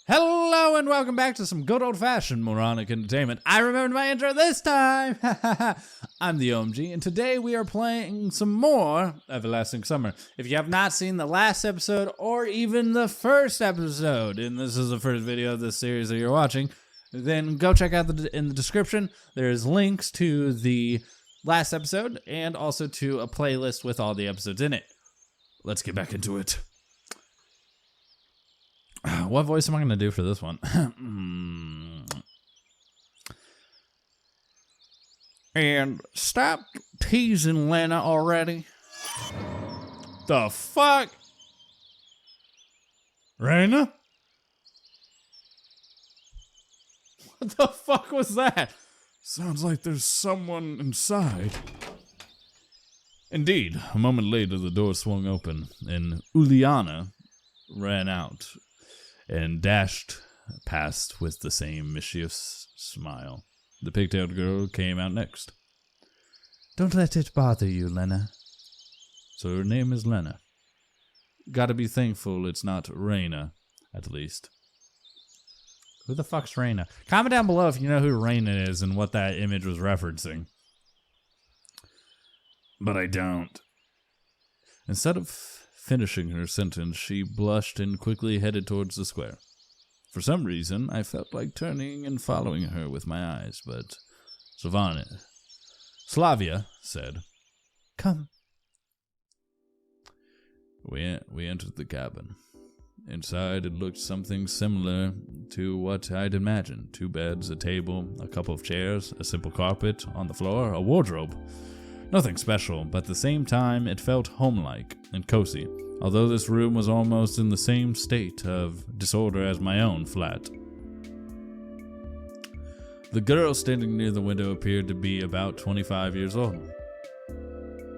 Hello and welcome back to some good old-fashioned moronic entertainment. I remembered my intro this time! I'm the O.M.G, and today we are playing some more Everlasting Summer. If you have not seen the last episode or even the first episode, and this is the first video of this series that you're watching, then go check out in the description. There's links to the last episode and also to a playlist with all the episodes in it. Let's get back into it. What voice am I going to do for this one? And stop teasing Lena already. The fuck? Raina? What the fuck was that? Sounds like there's someone inside. Indeed, a moment later the door swung open and Uliana ran out and dashed past with the same mischievous smile. The pigtailed girl came out next. Don't let it bother you, Lena. So her name is Lena. Gotta be thankful it's not Raina, at least. Who the fuck's Raina? Comment down below if you know who Raina is and what that image was referencing. But I don't. Instead of finishing her sentence, she blushed and quickly headed towards the square. For some reason, I felt like turning and following her with my eyes, but Slavia said, "Come." We entered the cabin. Inside, it looked something similar to what I'd imagined. 2 beds, a table, a couple of chairs, a simple carpet on the floor, a wardrobe. Nothing special, but at the same time, it felt home-like and cozy, although this room was almost in the same state of disorder as my own flat. The girl standing near the window appeared to be about 25 years old.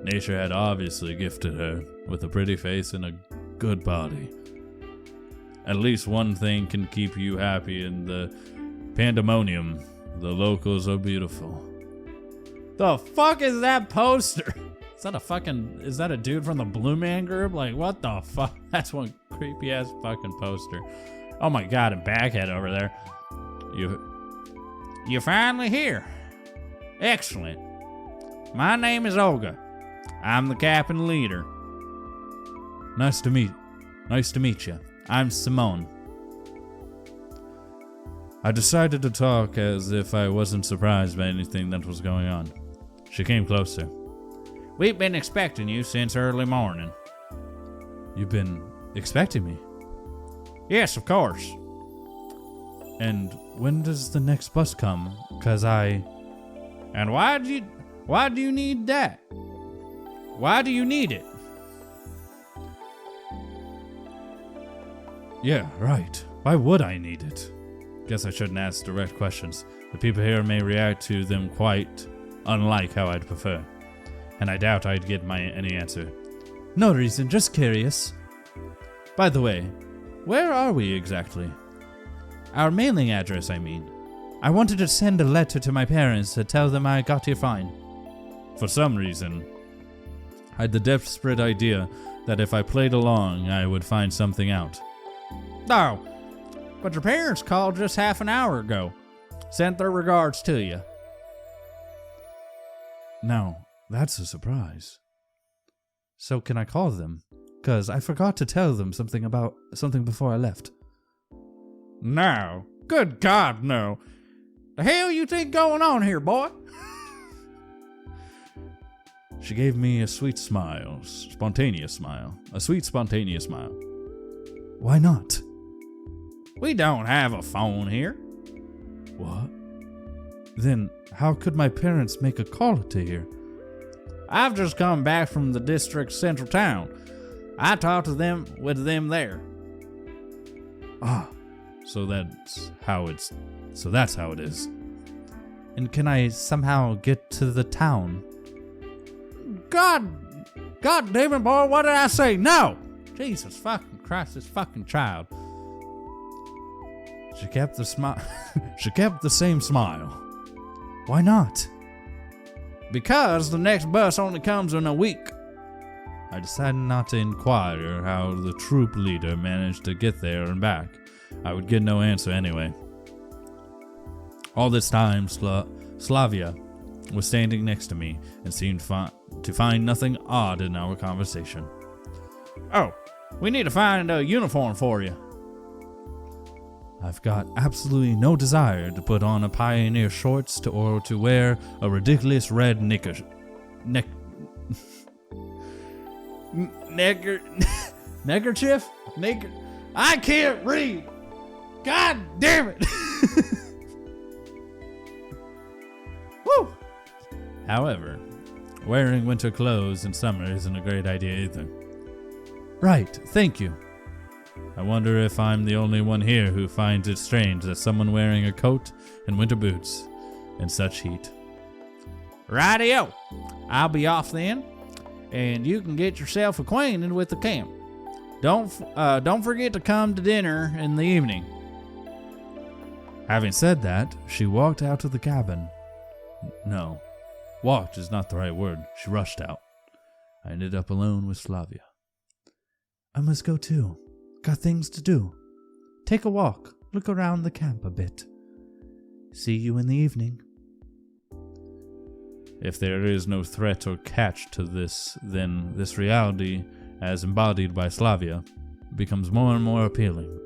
Nature had obviously gifted her with a pretty face and a good body. At least one thing can keep you happy in the pandemonium. The locals are beautiful. The fuck is that poster? Is that a dude from the Blue Man Group? Like, what the fuck? That's one creepy ass fucking poster. Oh my god, and Baghead over there. You're finally here. Excellent. My name is Olga. I'm the captain leader. Nice to meet you. I'm Simone. I decided to talk as if I wasn't surprised by anything that was going on. She came closer. We've been expecting you since early morning. You've been expecting me? Yes, of course. And when does the next bus come? And why do you need that? Why do you need it? Yeah, right. Why would I need it? Guess I shouldn't ask direct questions. The people here may react to them quite unlike how I'd prefer. And I doubt I'd get any answer. No reason, just curious. By the way, where are we exactly? Our mailing address, I mean. I wanted to send a letter to my parents to tell them I got here fine. For some reason, I had the desperate idea that if I played along, I would find something out. No, but your parents called just half an hour ago. Sent their regards to you. Now, that's a surprise. So can I call them? 'Cause I forgot to tell them something before I left. No. Good God, no. The hell you think going on here, boy? She gave me a sweet smile. Spontaneous smile. A sweet, spontaneous smile. Why not? We don't have a phone here. What? Then how could my parents make a call to here? I've just come back from the district's central town. I talked to them with them there. Ah, so that's how it is. And can I somehow get to the town? God damn it, boy, what did I say? No! Jesus fucking Christ, this fucking child. She kept the same smile. Why not? Because the next bus only comes in a week. I decided not to inquire how the troop leader managed to get there and back. I would get no answer anyway. All this time, Slavia was standing next to me and seemed to find nothing odd in our conversation. Oh, we need to find a uniform for you. I've got absolutely no desire to put on a pioneer shorts or to wear a ridiculous red neckerchief. I can't read. God damn it. Woo. However, wearing winter clothes in summer isn't a great idea either. Right, thank you. I wonder if I'm the only one here who finds it strange that someone wearing a coat and winter boots in such heat. Rightio. I'll be off then, and you can get yourself acquainted with the camp. Don't forget to come to dinner in the evening. Having said that, she walked out of the cabin. No, walked is not the right word. She rushed out. I ended up alone with Slavia. I must go too. Got things to do. Take a walk. Look around the camp a bit. See you in the evening. If there is no threat or catch to this, then this reality, as embodied by Slavia, becomes more and more appealing.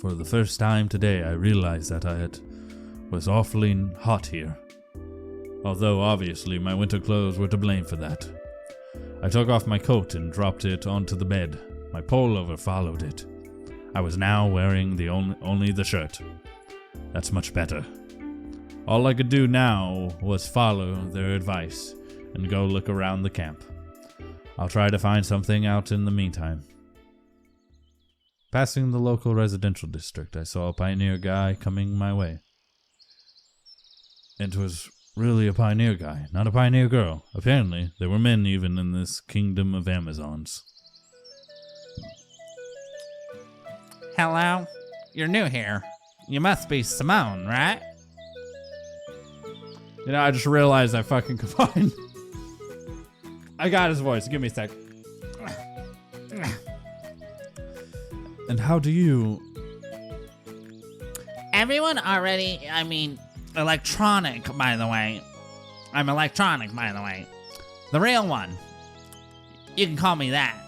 For the first time today, I realized that it was awfully hot here. Although obviously my winter clothes were to blame for that. I took off my coat and dropped it onto the bed. My pullover followed it. I was now wearing only the shirt. That's much better. All I could do now was follow their advice and go look around the camp. I'll try to find something out in the meantime. Passing the local residential district, I saw a pioneer guy coming my way. It was really a pioneer guy, not a pioneer girl. Apparently, there were men even in this kingdom of Amazons. Hello? You're new here. You must be Simone, right? You know, I just realized I fucking combined. I got his voice. Give me a sec. And how do you... Everyone already, electronic, by the way. I'm electronic, by the way. The real one. You can call me that.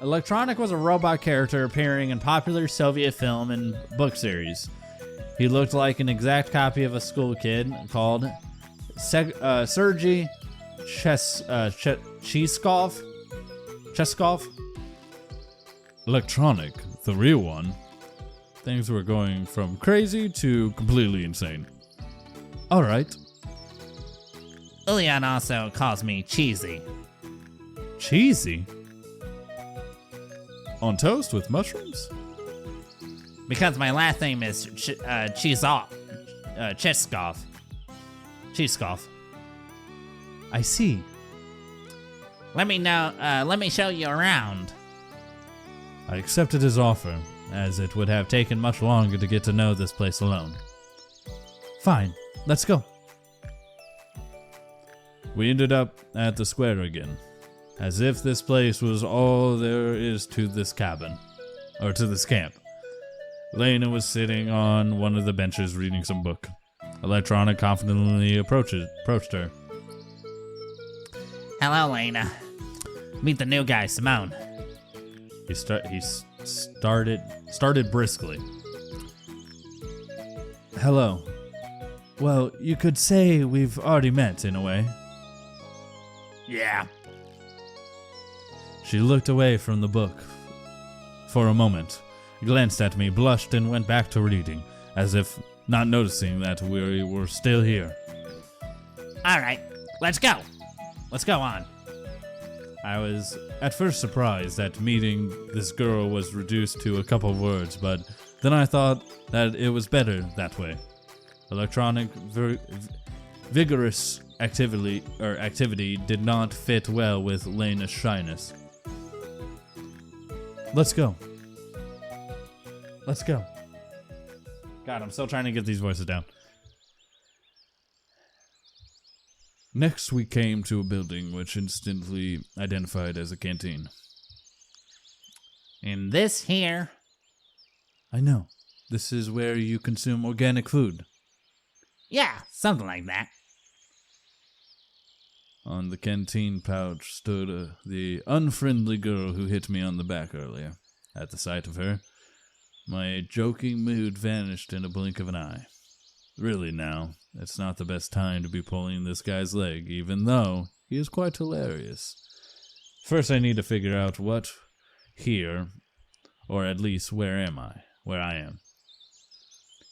Electronic was a robot character appearing in popular Soviet film and book series. He looked like an exact copy of a school kid called Sergei Cheskov. Electronic, the real one. Things were going from crazy to completely insane. Alright. Ilian also calls me Cheesy. Cheesy? On toast with mushrooms? Because my last name is Cheskov. I see. Let me show you around. I accepted his offer, as it would have taken much longer to get to know this place alone. Fine, let's go. We ended up at the square again, as if this place was all there is to this cabin, or to this camp. Lena was sitting on one of the benches reading some book. Electronic confidently approached her. Hello, Lena. Meet the new guy, Simone. He started briskly. Hello. Well, you could say we've already met in a way. Yeah. She looked away from the book for a moment, glanced at me, blushed, and went back to reading, as if not noticing that we were still here. All right, let's go. Let's go on. I was at first surprised that meeting this girl was reduced to a couple of words, but then I thought that it was better that way. Electronic, vigorous activity did not fit well with Lena's shyness. Let's go. Let's go. God, I'm still trying to get these voices down. Next, we came to a building which instantly identified as a canteen. And this here. I know. This is where you consume organic food. Yeah, something like that. On the canteen pouch stood the unfriendly girl who hit me on the back earlier. At the sight of her, my joking mood vanished in a blink of an eye. Really now, it's not the best time to be pulling this guy's leg, even though he is quite hilarious. First I need to figure out what here, or at least where I am.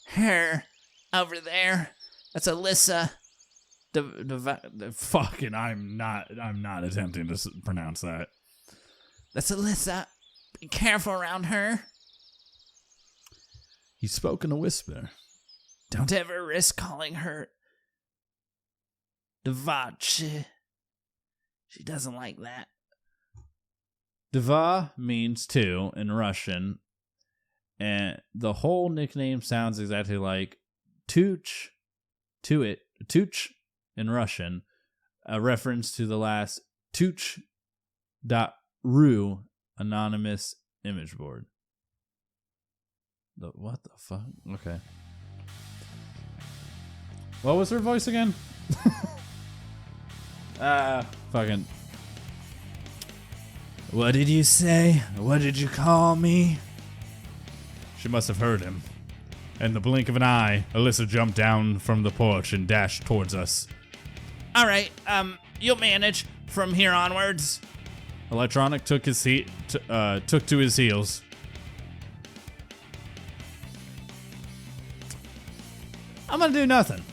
Her, over there. That's Alyssa. Fucking, I'm not attempting to pronounce that. That's Alyssa. Be careful around her. He spoke in a whisper. Don't ever risk calling her Devache. She doesn't like that. Deva means two in Russian, and the whole nickname sounds exactly like Tuch in Russian, a reference to the last Tuch.ru anonymous image board. What the fuck? Okay. What was her voice again? Fucking. What did you say? What did you call me? She must have heard him. In the blink of an eye, Alyssa jumped down from the porch and dashed towards us. All right, you'll manage from here onwards. Electronic took to his heels. I'm gonna do nothing.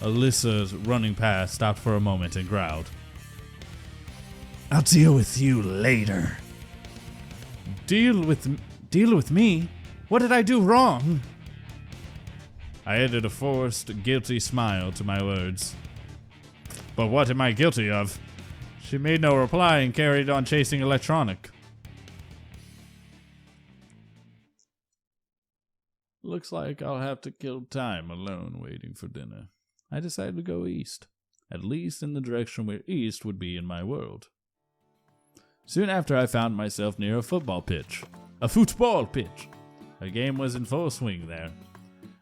Alyssa's running past stopped for a moment and growled. I'll deal with you later. Deal with me? What did I do wrong? I added a forced, guilty smile to my words. But what am I guilty of? She made no reply and carried on chasing Electronic. Looks like I'll have to kill time alone waiting for dinner. I decided to go east, at least in the direction where east would be in my world. Soon after, I found myself near a football pitch. A football pitch! A game was in full swing there.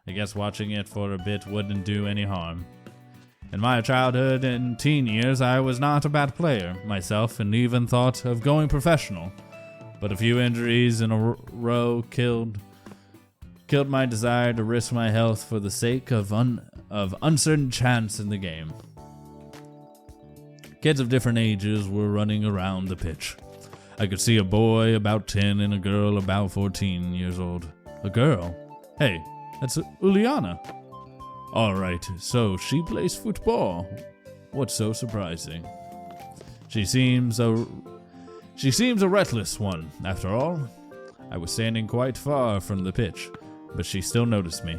I guess watching it for a bit wouldn't do any harm. In my childhood and teen years, I was not a bad player myself and even thought of going professional. But a few injuries in a row killed my desire to risk my health for the sake of uncertain chance in the game. Kids of different ages were running around the pitch. I could see a boy about 10 and a girl about 14 years old. A girl? Hey, that's Uliana. Alright, so she plays football. What's so surprising? She seems a reckless one, after all. I was standing quite far from the pitch, but she still noticed me.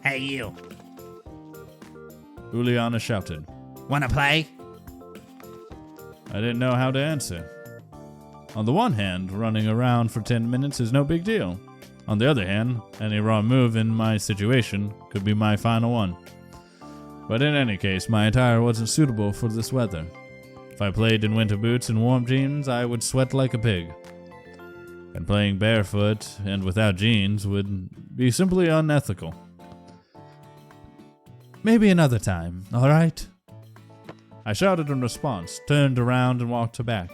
Hey, you. Uliana shouted. Wanna play? I didn't know how to answer. On the one hand, running around for 10 minutes is no big deal. On the other hand, any wrong move in my situation could be my final one. But in any case, my attire wasn't suitable for this weather. If I played in winter boots and warm jeans, I would sweat like a pig. And playing barefoot and without jeans would be simply unethical. Maybe another time, alright? I shouted in response, turned around and walked back.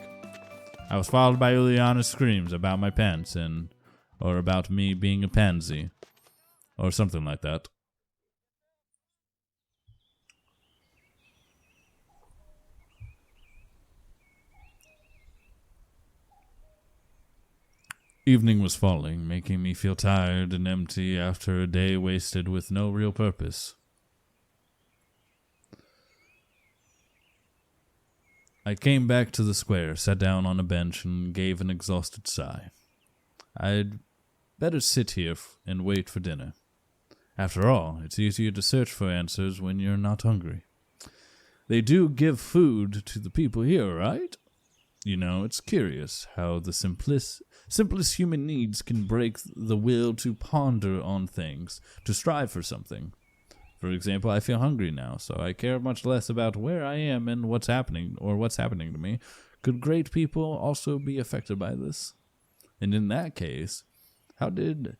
I was followed by Uliana's screams about my pants or about me being a pansy, or something like that. Evening was falling, making me feel tired and empty after a day wasted with no real purpose. I came back to the square, sat down on a bench, and gave an exhausted sigh. I'd better sit here and wait for dinner. After all, it's easier to search for answers when you're not hungry. They do give food to the people here, right? You know, it's curious how the simplest human needs can break the will to ponder on things, to strive for something. For example, I feel hungry now, so I care much less about where I am and what's happening to me. Could great people also be affected by this? And in that case, how did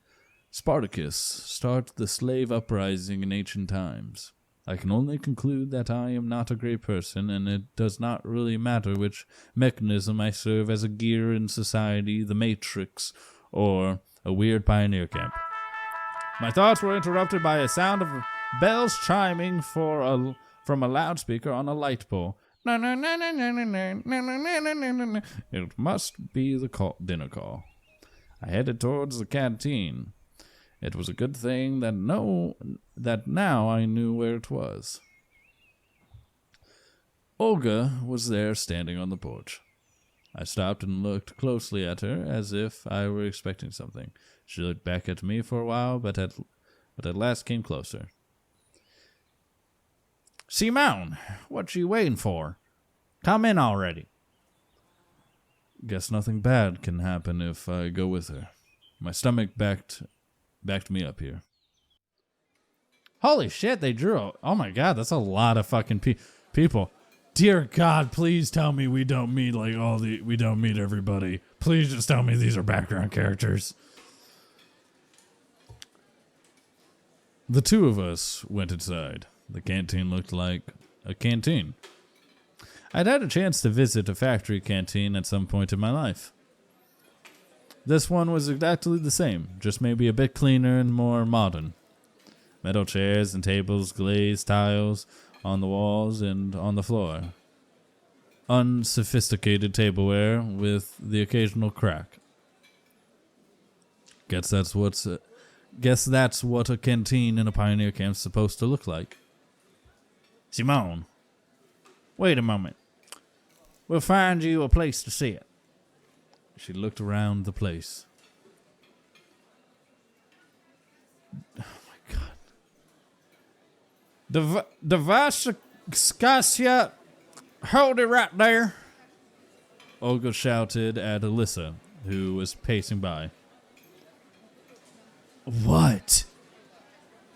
Spartacus start the slave uprising in ancient times? I can only conclude that I am not a great person, and it does not really matter which mechanism I serve as a gear in society, the Matrix, or a weird pioneer camp. My thoughts were interrupted by a sound of bells chiming from a loudspeaker on a light pole. It must be the dinner call. I headed towards the canteen. It was a good thing that now I knew where it was. Olga was there standing on the porch. I stopped and looked closely at her as if I were expecting something. She looked back at me for a while, but at last came closer. Simone, what you waiting for? Come in already. Guess nothing bad can happen if I go with her. My stomach backed me up here. Holy shit, they drew. Oh my god, that's a lot of fucking people. Dear God, please tell me we don't meet everybody. Please just tell me these are background characters. The two of us went inside. The canteen looked like a canteen. I'd had a chance to visit a factory canteen at some point in my life. This one was exactly the same, just maybe a bit cleaner and more modern. Metal chairs and tables, glazed tiles on the walls and on the floor. Unsophisticated tableware with the occasional crack. Guess that's what a canteen in a pioneer camp's supposed to look like. Simone, wait a moment. We'll find you a place to sit. She looked around the place. Oh my God. Devascasia, hold it right there. Olga shouted at Alyssa, who was pacing by. What?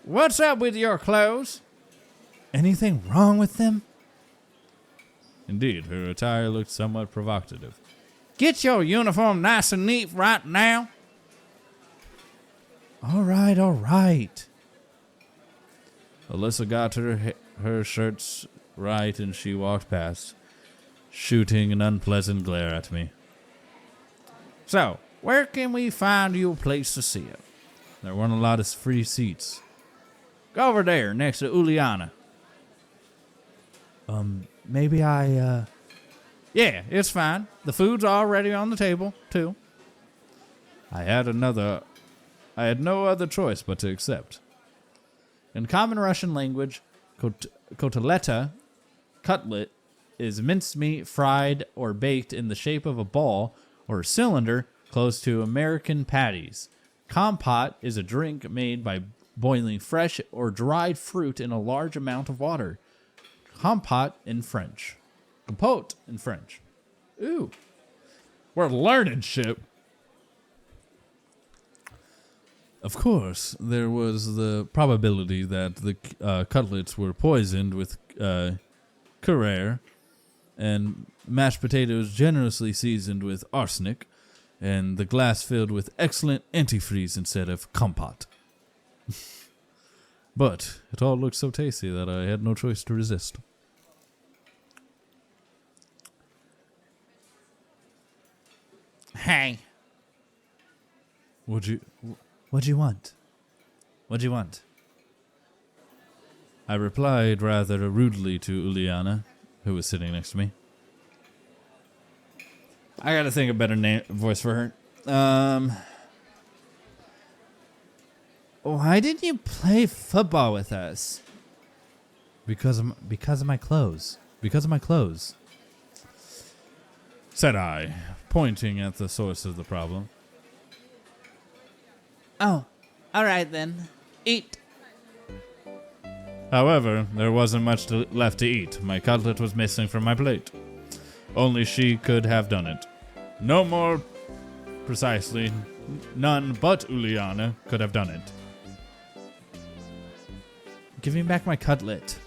What's up with your clothes? Anything wrong with them? Indeed, her attire looked somewhat provocative. Get your uniform nice and neat right now. All right. Alyssa got her shirts right and she walked past, shooting an unpleasant glare at me. So, where can we find you a place to sit? There weren't a lot of free seats. Go over there next to Uliana. Maybe I, Yeah, it's fine. The food's already on the table, too. I had no other choice but to accept. In common Russian language, koteleta, cutlet, is mincemeat fried or baked in the shape of a ball or cylinder close to American patties. Compote is a drink made by boiling fresh or dried fruit in a large amount of water. Compote in French. Compote in French. Ooh. We're learning shit. Of course, there was the probability that the cutlets were poisoned with curare and mashed potatoes generously seasoned with arsenic, and the glass filled with excellent antifreeze instead of compote. But it all looked so tasty that I had no choice to resist. Hey. What'd you want? What'd you want? I replied rather rudely to Uliana, who was sitting next to me. I gotta think of a better voice for her. Why didn't you play football with us? Because of my clothes. Because of my clothes, said I, pointing at the source of the problem. Oh, all right then. Eat. However, there wasn't much left to eat. My cutlet was missing from my plate. Only she could have done it. No more precisely, none but Uliana could have done it. Give me back my cutlet.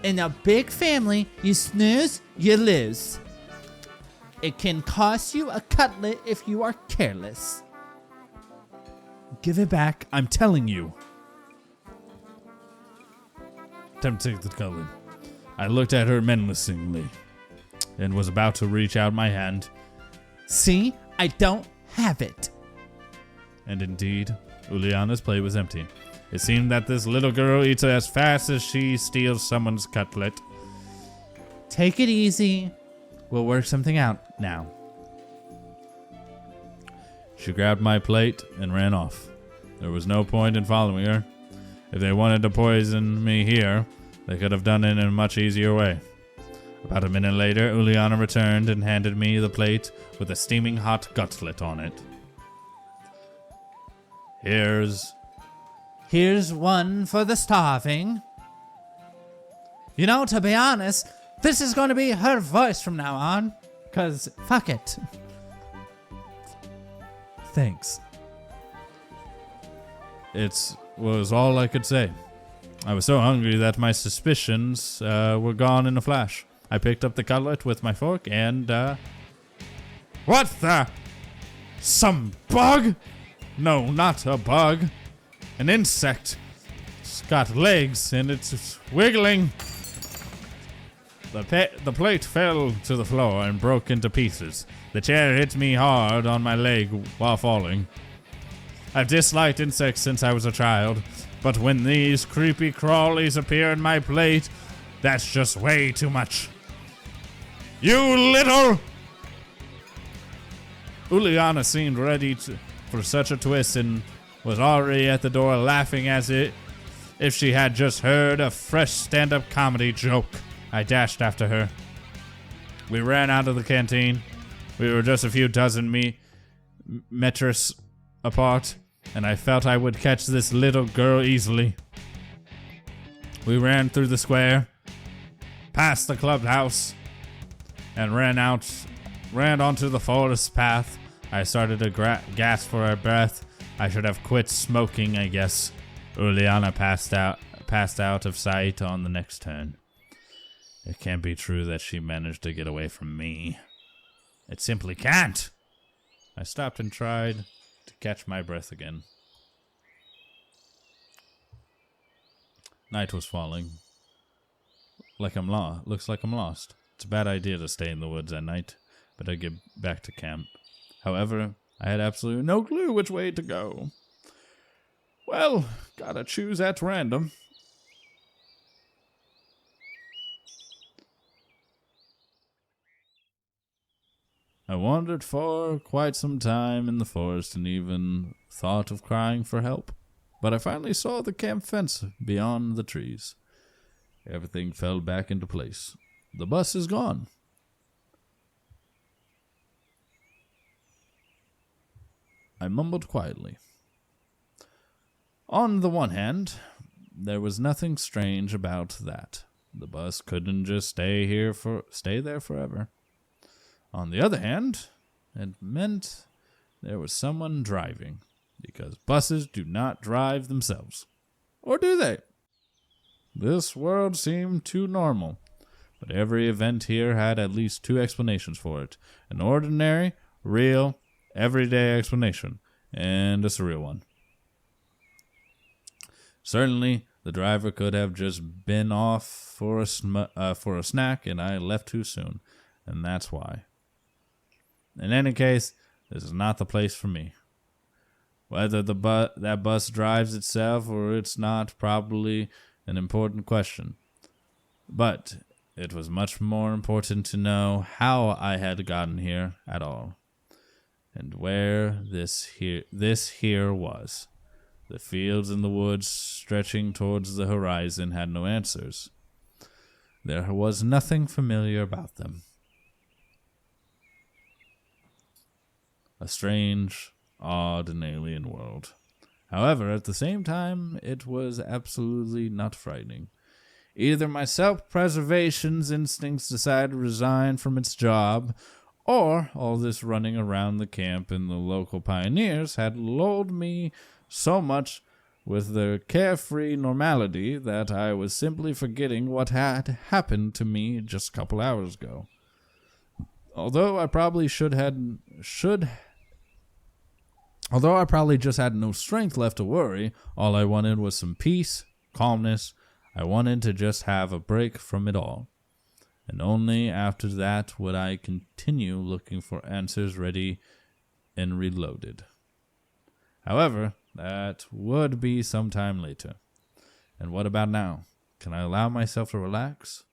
In a big family, you snooze, you lose. It can cost you a cutlet if you are careless. Give it back, I'm telling you. Time to take the cutlet. I looked at her menacingly and was about to reach out my hand. See, I don't have it. And indeed, Uliana's plate was empty. It seemed that this little girl eats as fast as she steals someone's cutlet. Take it easy. We'll work something out now. She grabbed my plate and ran off. There was no point in following her. If they wanted to poison me here, they could have done it in a much easier way. About a minute later, Uliana returned and handed me the plate with a steaming hot cutlet on it. Here's one for the starving. You know, to be honest, this is going to be her voice from now on. 'Cause fuck it. Thanks. It was all I could say. I was so hungry that my suspicions were gone in a flash. I picked up the cutlet with my fork and, What the? Some bug? No, not a bug. An insect. It's got legs and it's wiggling. The plate fell to the floor and broke into pieces. The chair hit me hard on my leg while falling. I've disliked insects since I was a child, but when these creepy crawlies appear in my plate, that's just way too much. You little... Uliana seemed ready for such a twist and was already at the door laughing as if she had just heard a fresh stand-up comedy joke. I dashed after her. We ran out of the canteen. We were just a few dozen meters apart, and I felt I would catch this little girl easily. We ran through the square, past the clubhouse, and ran onto the forest path. I started to gasp for her breath. I should have quit smoking, I guess. Uliana passed out of sight on the next turn. It can't be true that she managed to get away from me. It simply can't. I stopped and tried to catch my breath again. Night was falling. Looks like I'm lost. It's a bad idea to stay in the woods at night, but I get back to camp. However, I had absolutely no clue which way to go. Well, gotta choose at random. I wandered for quite some time in the forest and even thought of crying for help. But I finally saw the camp fence beyond the trees. Everything fell back into place. The bus is gone. I mumbled quietly. On the one hand, there was nothing strange about that. The bus couldn't just stay there forever. On the other hand, it meant there was someone driving, because buses do not drive themselves. Or do they? This world seemed too normal, but every event here had at least two explanations for it. An ordinary, real, everyday explanation, and a surreal one. Certainly, the driver could have just been off for a snack, and I left too soon, and that's why. In any case, this is not the place for me. Whether that bus drives itself or it's not, probably an important question. But it was much more important to know how I had gotten here at all, and where this here was. The fields and the woods stretching towards the horizon had no answers. There was nothing familiar about them. A strange, odd, and alien world. However, at the same time, it was absolutely not frightening. Either my self-preservation's instincts decided to resign from its job, or all this running around the camp and the local pioneers had lulled me so much with their carefree normality that I was simply forgetting what had happened to me just a couple hours ago. Although I probably just had no strength left to worry, all I wanted was some peace, calmness. I wanted to just have a break from it all. And only after that would I continue looking for answers ready and reloaded. However, that would be some time later. And what about now? Can I allow myself to relax?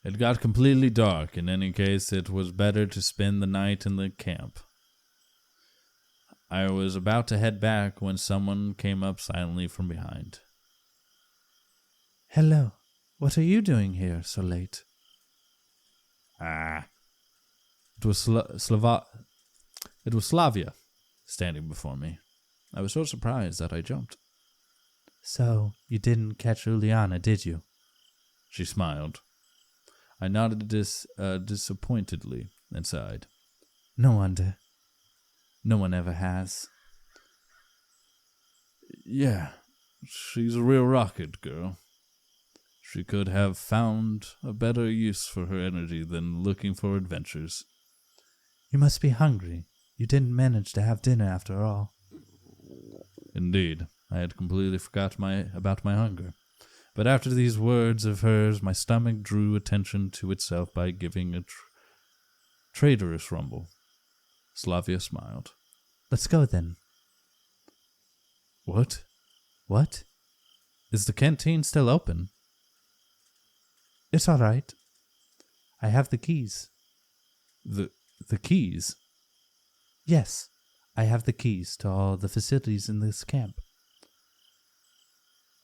It got completely dark. In any case, it was better to spend the night in the camp. I was about to head back when someone came up silently from behind. Hello. What are you doing here so late? It was It was Slavia, standing before me. I was so surprised that I jumped. So, you didn't catch Juliana, did you? She smiled. I nodded disappointedly and sighed. No wonder. No one ever has. Yeah, she's a real rocket girl. She could have found a better use for her energy than looking for adventures. You must be hungry. You didn't manage to have dinner after all. Indeed, I had completely forgot about my hunger. But after these words of hers, my stomach drew attention to itself by giving a traitorous rumble. Slavia smiled. Let's go then. What? What? Is the canteen still open? It's all right. I have the keys. The keys? Yes, I have the keys to all the facilities in this camp.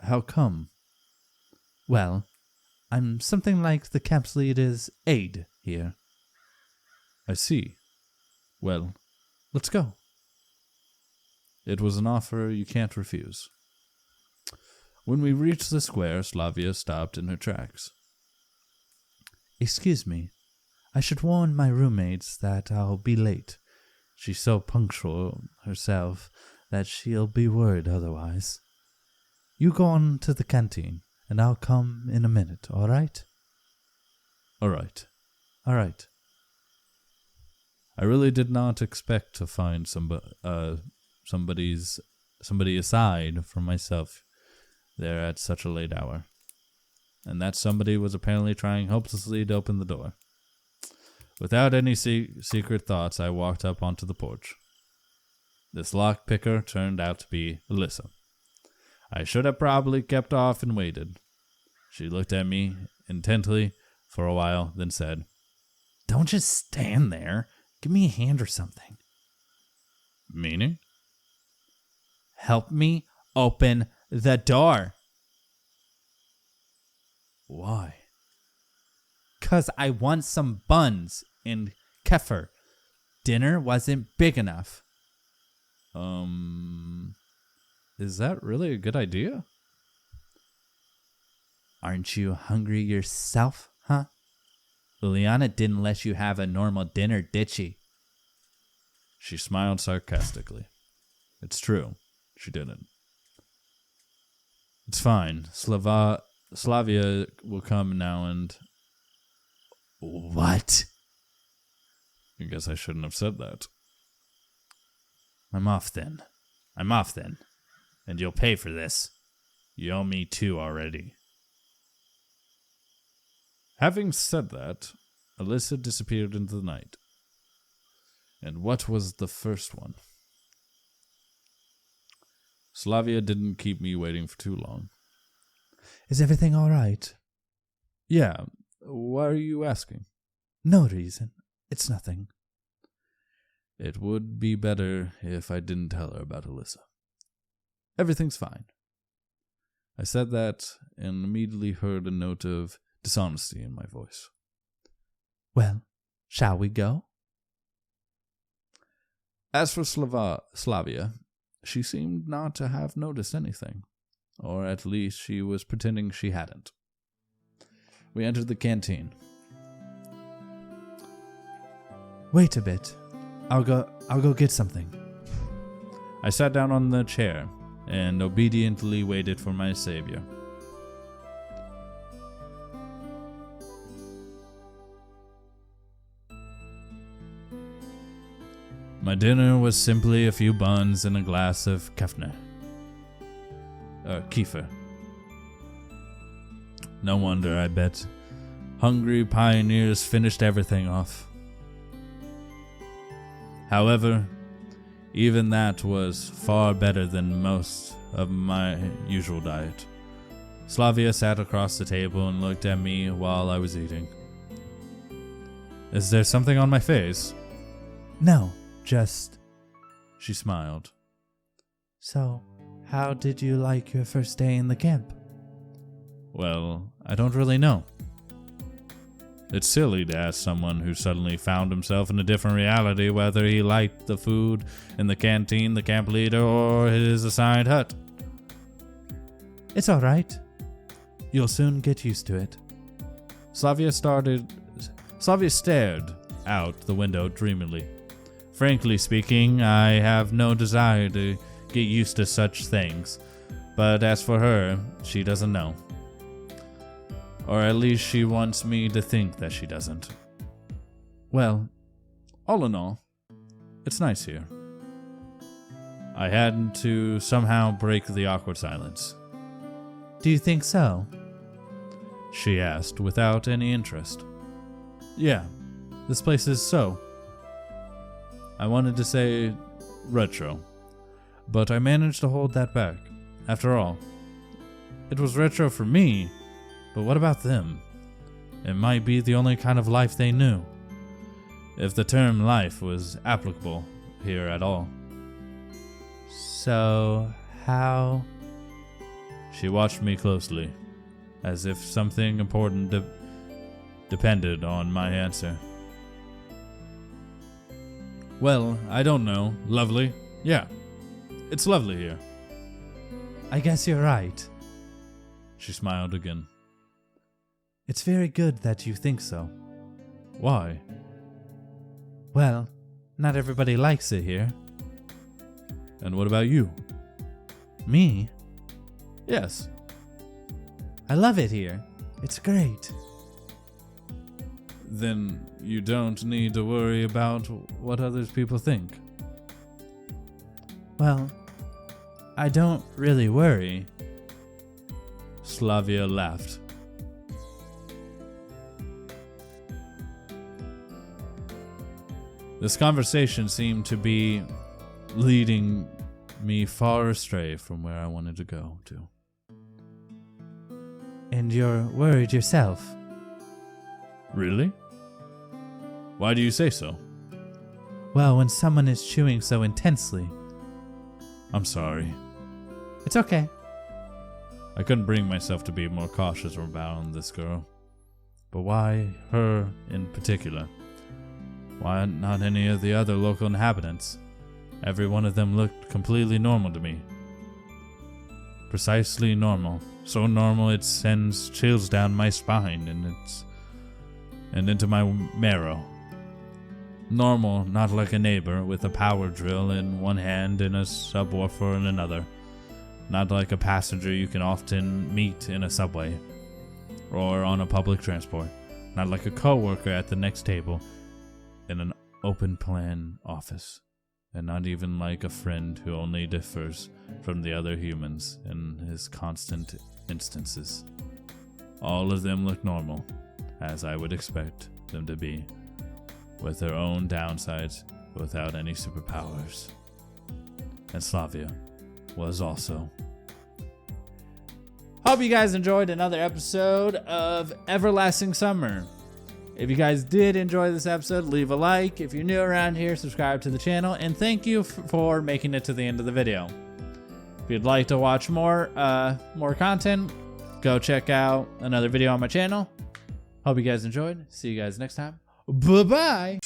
How come? Well, I'm something like the camp's leader's aide here. I see. Well, let's go. It was an offer you can't refuse. When we reached the square, Slavia stopped in her tracks. Excuse me. I should warn my roommates that I'll be late. She's so punctual herself that she'll be worried otherwise. You go on to the canteen, and I'll come in a minute, all right? All right. All right. I really did not expect to find somebody aside from myself there at such a late hour. And that somebody was apparently trying hopelessly to open the door. Without any secret thoughts, I walked up onto the porch. This lockpicker turned out to be Alyssa. I should have probably kept off and waited. She looked at me intently for a while, then said, "Don't just stand there. Give me a hand or something." "Meaning?" "Help me open the door." "Why?" "'Cause I want some buns and kefir. Dinner wasn't big enough." Is that really a good idea? Aren't you hungry yourself, huh? Liliana didn't let you have a normal dinner, did she? She smiled sarcastically. It's true. She didn't. It's fine. Slavia will come now and... What? I guess I shouldn't have said that. I'm off then. And you'll pay for this. You owe me 2 already. Having said that, Alyssa disappeared into the night. And what was the first one? Slavia didn't keep me waiting for too long. Is everything all right? Yeah. Why are you asking? No reason. It's nothing. It would be better if I didn't tell her about Alyssa. Everything's fine. I said that and immediately heard a note of dishonesty in my voice. Well, shall we go? As for Slavia, she seemed not to have noticed anything. Or at least she was pretending she hadn't. We entered the canteen. Wait a bit. I'll go get something. I sat down on the chair and obediently waited for my savior. My dinner was simply a few buns and a glass of kefir. No wonder, I bet. Hungry pioneers finished everything off. However, even that was far better than most of my usual diet. Slavia sat across the table and looked at me while I was eating. Is there something on my face? No, just... She smiled. So, how did you like your first day in the camp? Well, I don't really know. It's silly to ask someone who suddenly found himself in a different reality whether he liked the food in the canteen, the camp leader, or his assigned hut. It's alright. You'll soon get used to it. Slavia stared out the window dreamily. Frankly speaking, I have no desire to get used to such things, but as for her, she doesn't know. Or at least she wants me to think that she doesn't. Well, all in all, it's nice here. I had to somehow break the awkward silence. Do you think so? She asked without any interest. Yeah, this place is so. I wanted to say retro, but I managed to hold that back. After all, it was retro for me, but what about them? It might be the only kind of life they knew, if the term life was applicable here at all. So, how? She watched me closely, as if something important depended on my answer. Well, I don't know. Lovely. Yeah, it's lovely here. I guess you're right. She smiled again. It's very good that you think so. Why? Well, not everybody likes it here. And what about you? Me? Yes. I love it here. It's great. Then you don't need to worry about what other people think. Well, I don't really worry. Slavia laughed. This conversation seemed to be leading me far astray from where I wanted to go to. And you're worried yourself. Really? Why do you say so? Well, when someone is chewing so intensely. I'm sorry. It's okay. I couldn't bring myself to be more cautious around this girl. But why her in particular? Why not any of the other local inhabitants? Every one of them looked completely normal to me. Precisely normal. So normal it sends chills down my spine and into my marrow. Normal, not like a neighbor with a power drill in one hand and a subwoofer in another. Not like a passenger you can often meet in a subway or on a public transport. Not like a coworker at the next table in an open plan office. And not even like a friend who only differs from the other humans in his constant instances. All of them look normal, as I would expect them to be, with their own downsides without any superpowers. And Slavia was also. Hope you guys enjoyed another episode of Everlasting Summer. If you guys did enjoy this episode, leave a like. If you're new around here, subscribe to the channel. And thank you for making it to the end of the video. If you'd like to watch more content, go check out another video on my channel. Hope you guys enjoyed. See you guys next time. Bye-bye.